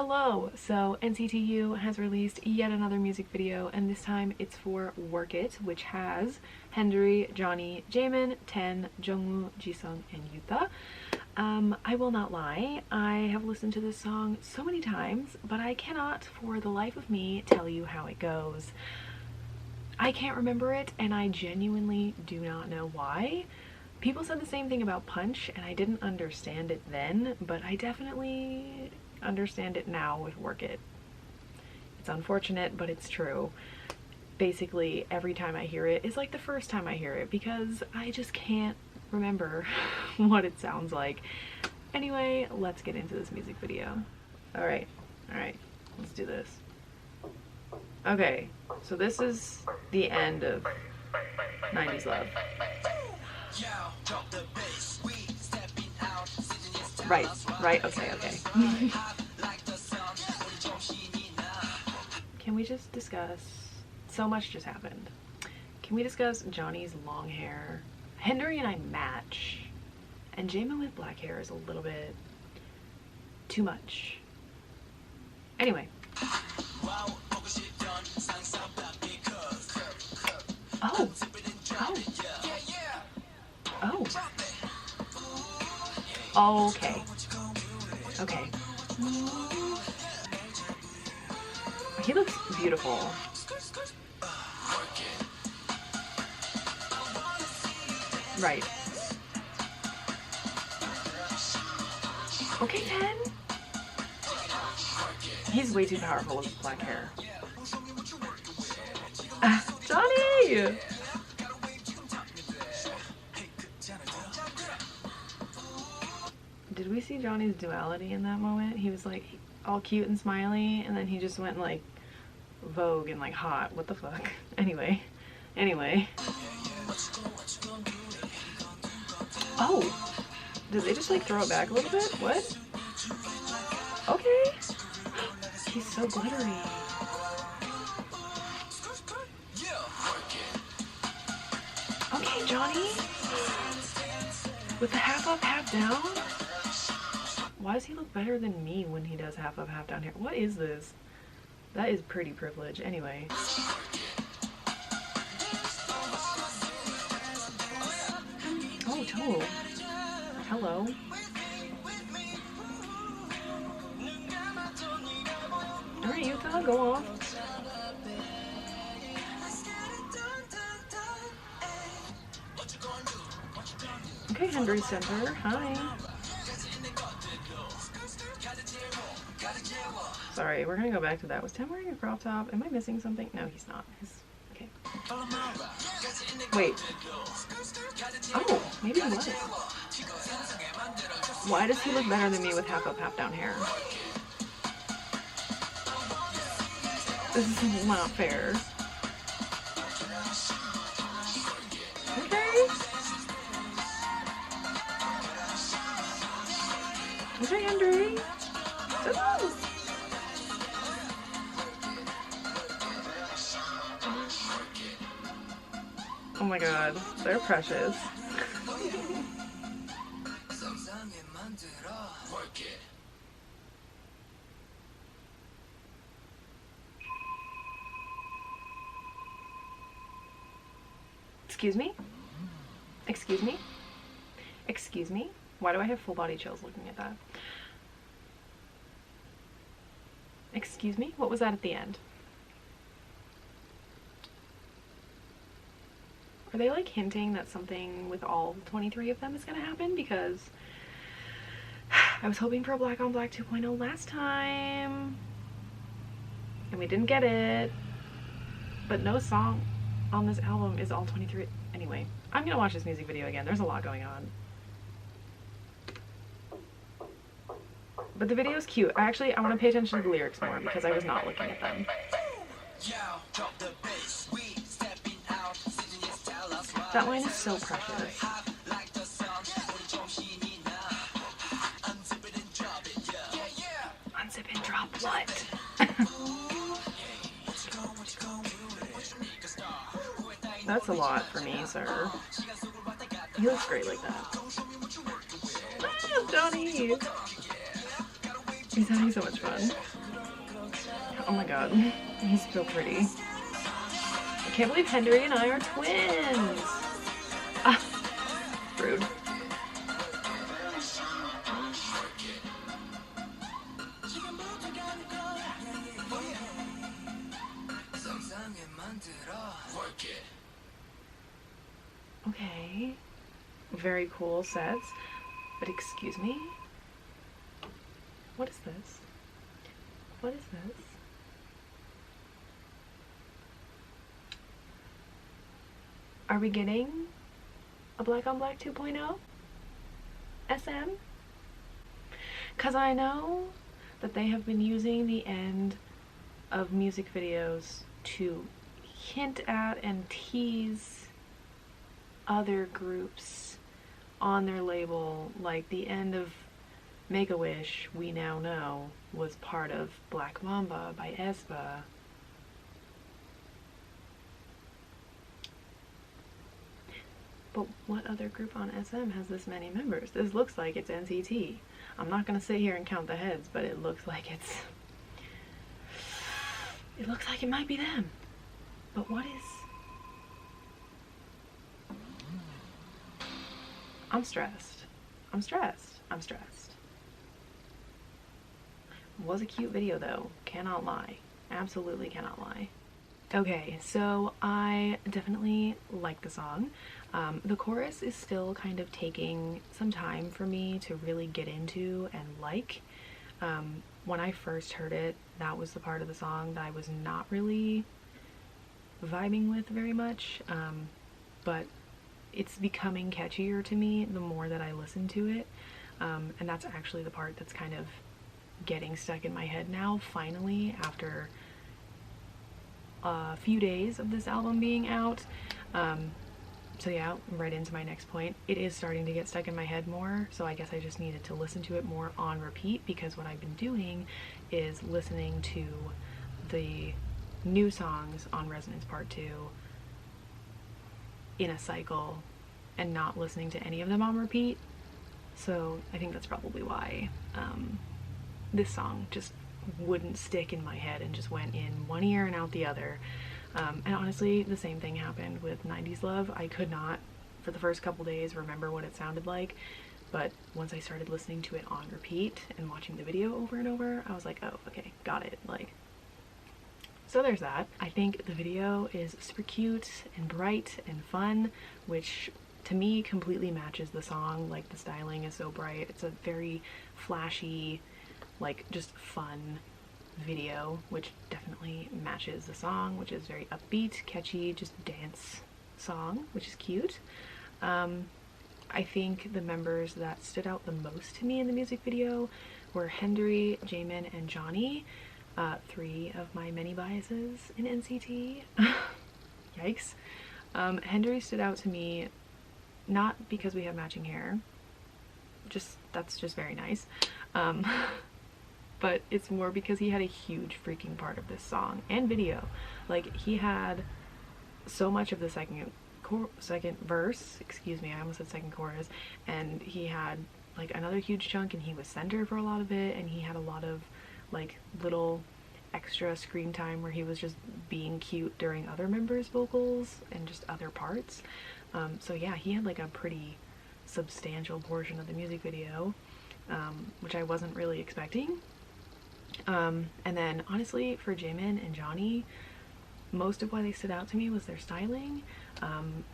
Hello! So NCTU has released yet another music video, and this time it's for Work It, which has Hendery, Johnny, Jaemin, Ten, Jungwoo, Jisung, and Yuta. I will not lie, I have listened to this song so many times, but I cannot for the life of me tell you how it goes. I can't remember it, and I genuinely do not know why. People said the same thing about Punch, and I didn't understand it then, but I definitely understand it now with Work It. It's unfortunate, but it's true. Basically, every time I hear it is like the first time I hear it because I just can't remember what it sounds like. Anyway, let's get into this music video. Alright, let's do this. Okay, so this is the end of 90s Love. Right, okay. Can we just discuss, so much just happened. Can we discuss Johnny's long hair? Hendery and I match, and Jaemin with black hair is a little bit too much. Anyway. Oh. Okay. He looks beautiful. Right. Okay, Ten. He's way too powerful with black hair. Johnny! Did we see Johnny's duality in that moment? He was like all cute and smiley, and then he just went like Vogue and like hot. What the fuck? Anyway. Oh! Did they just like throw it back a little bit? What? Okay. He's so glittery. Okay, Johnny. With the half up, half down? Why does he look better than me when he does half up, half down here? What is this? That is pretty privilege. Anyway. Oh, Toe. Hello. Alright, Yuta, go off. Okay, Hendery Center. Hi. Sorry, we're gonna go back to that. Was Ten wearing a crop top? Am I missing something? No, he's not. Okay. Wait. Oh, maybe he was. Why does he look better than me with half up, half down hair? This is not fair. Okay, Hendery. Oh my god, they're precious. Excuse me? Excuse me? Excuse me? Why do I have full body chills looking at that? Excuse me? What was that at the end? Are they like hinting that something with all 23 of them is gonna happen? Because I was hoping for a Black on Black 2.0 last time and we didn't get it, but no song on this album is all 23. Anyway, I'm gonna watch this music video again. There's a lot going on. But the video is cute. I want to pay attention to the lyrics more because I was not looking at them. That line is so precious. Unzip and drop what? That's a lot for me, sir. He looks great like that. Ah, Johnny! He's having so much fun. Oh my god, he's so pretty. I can't believe Henry and I are twins! Ah, rude. Okay, very cool sets, but excuse me? What is this? What is this? Are we getting a Black on Black 2.0? SM? Because I know that they have been using the end of music videos to hint at and tease other groups on their label, like the end of Make-A-Wish, we now know, was part of Black Mamba by aespa. But what other group on SM has this many members? This looks like it's NCT. I'm not gonna sit here and count the heads, but it looks like it looks like it might be them. But what is... I'm stressed. I'm stressed. I'm stressed. Was a cute video though, cannot lie. Absolutely cannot lie. Okay, so I definitely like the song. The chorus is still kind of taking some time for me to really get into and like. When I first heard it, that was the part of the song that I was not really vibing with very much, but it's becoming catchier to me the more that I listen to it, and that's actually the part that's kind of getting stuck in my head now, finally, after a few days of this album being out. So yeah, right into my next point. It is starting to get stuck in my head more, so I guess I just needed to listen to it more on repeat, because what I've been doing is listening to the new songs on Resonance Part 2 in a cycle and not listening to any of them on repeat. So I think that's probably why this song just wouldn't stick in my head and just went in one ear and out the other. And honestly, the same thing happened with 90s Love. I could not, for the first couple days, remember what it sounded like, but once I started listening to it on repeat and watching the video over and over, I was like, oh, okay, got it. Like, so there's that. I think the video is super cute and bright and fun, which to me completely matches the song. Like, the styling is so bright. It's a very flashy, like, just fun video, which definitely matches the song, which is very upbeat, catchy, just dance song, which is cute. I think the members that stood out the most to me in the music video were Hendery, Jaemin, and Johnny. 3 of my many biases in NCT. Yikes. Hendery stood out to me not because we have matching hair, that's just very nice, but it's more because he had a huge freaking part of this song and video. Like, he had so much of the second verse, excuse me, I almost said second chorus, and he had like another huge chunk, and he was center for a lot of it, and he had a lot of like little extra screen time where he was just being cute during other members' vocals and just other parts. So yeah, he had like a pretty substantial portion of the music video, which I wasn't really expecting. And then honestly, for Jaemin and Johnny, most of why they stood out to me was their styling.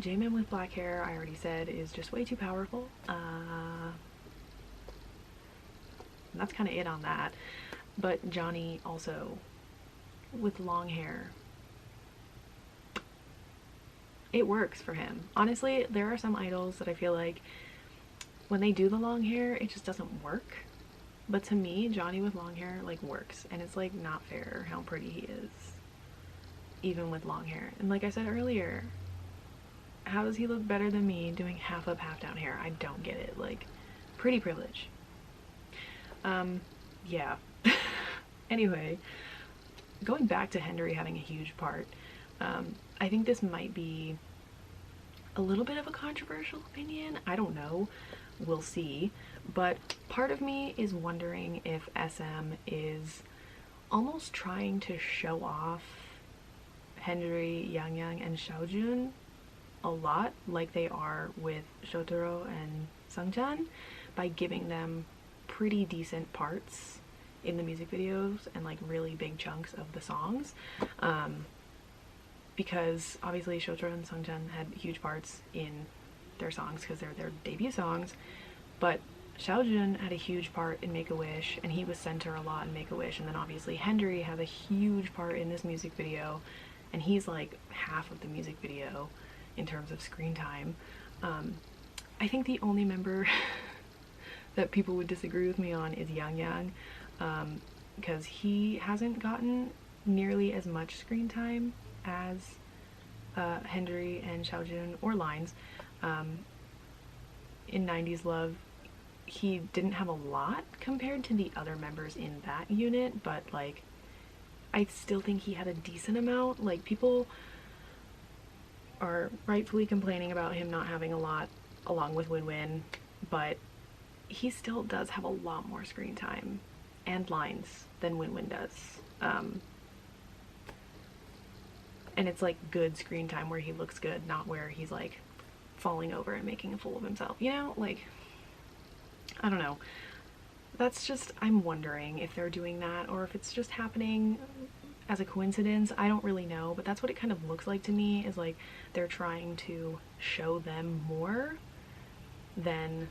Jaemin with black hair, I already said, is just way too powerful. And that's kind of it on that. But Johnny also with long hair, it works for him. Honestly, there are some idols that I feel like when they do the long hair, it just doesn't work. But to me, Johnny with long hair like works, and it's like not fair how pretty he is, even with long hair. And like I said earlier, how does he look better than me doing half up, half down hair? I don't get it. Like, pretty privilege. Yeah. Anyway, going back to Hendery having a huge part, I think this might be a little bit of a controversial opinion. I don't know. We'll see. But part of me is wondering if SM is almost trying to show off Henry, Yangyang, and Xiaojun a lot, like they are with Shotaro and Sungchan, by giving them pretty decent parts in the music videos and like really big chunks of the songs. Because obviously Shotaro and Sungchan had huge parts in their songs because they're their debut songs, but Xiaojun had a huge part in Make-A-Wish, and he was center a lot in Make-A-Wish, and then obviously Henry has a huge part in this music video, and he's like half of the music video in terms of screen time. I think the only member that people would disagree with me on is Yang Yang, because he hasn't gotten nearly as much screen time as Henry and Xiaojun or Lines. In 90s Love, he didn't have a lot compared to the other members in that unit, but like I still think he had a decent amount. Like, people are rightfully complaining about him not having a lot along with Win Win, but he still does have a lot more screen time and lines than Win Win does. And it's like good screen time where he looks good, not where he's like falling over and making a fool of himself, you know? Like, I don't know. That's just, I'm wondering if they're doing that or if it's just happening as a coincidence. I don't really know, but that's what it kind of looks like to me, is like they're trying to show them more than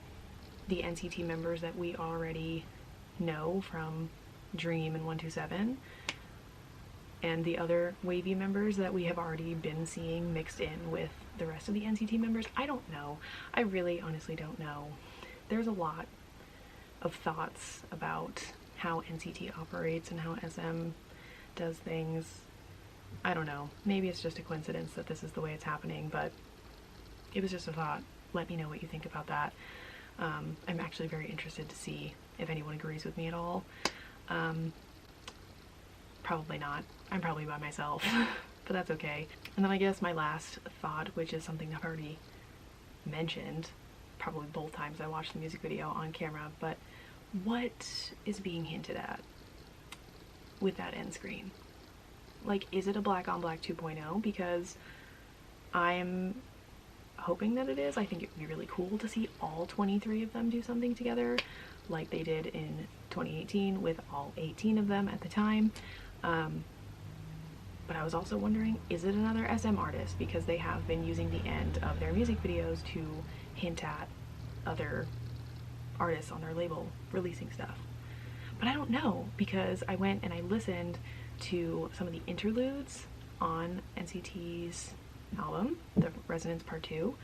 the NCT members that we already know from Dream and 127, and the other wavy members that we have already been seeing mixed in with the rest of the NCT members. I don't know. I really honestly don't know. There's a lot of thoughts about how NCT operates and how SM does things. I don't know. Maybe it's just a coincidence that this is the way it's happening, but it was just a thought. Let me know what you think about that. I'm actually very interested to see if anyone agrees with me at all. Probably not. I'm probably by myself, but that's okay. And then I guess my last thought, which is something I've already mentioned probably both times I watched the music video on camera, but what is being hinted at with that end screen? Like, is it a black on black 2.0? Because I'm hoping that it is. I think it would be really cool to see all 23 of them do something together like they did in 2018 with all 18 of them at the time. But I was also wondering, is it another SM artist? Because they have been using the end of their music videos to hint at other artists on their label releasing stuff. But I don't know, because I went and I listened to some of the interludes on NCT's album, The Resonance Part 2,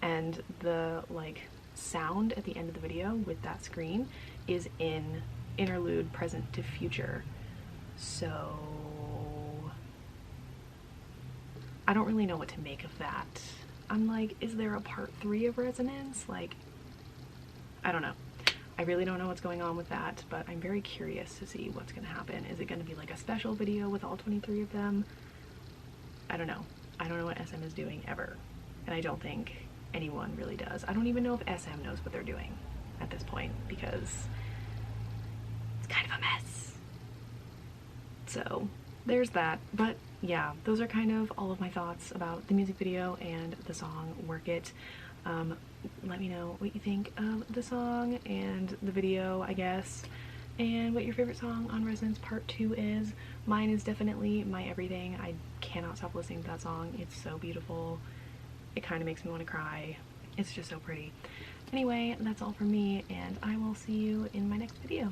and the like sound at the end of the video with that screen is in interlude present to future. So I don't really know what to make of that. I'm like, is there a part 3 of Resonance? Like, I don't know. I really don't know what's going on with that, but I'm very curious to see what's going to happen. Is it going to be like a special video with all 23 of them? I don't know. I don't know what SM is doing ever. And I don't think anyone really does. I don't even know if SM knows what they're doing at this point, because it's kind of a mess. So there's that. But yeah, those are kind of all of my thoughts about the music video and the song Work It. Let me know what you think of the song and the video, I guess, and what your favorite song on Resonance Part 2 is. Mine is definitely My Everything. I cannot stop listening to that song. It's so beautiful. It kind of makes me want to cry. It's just so pretty. Anyway, that's all from me, and I will see you in my next video.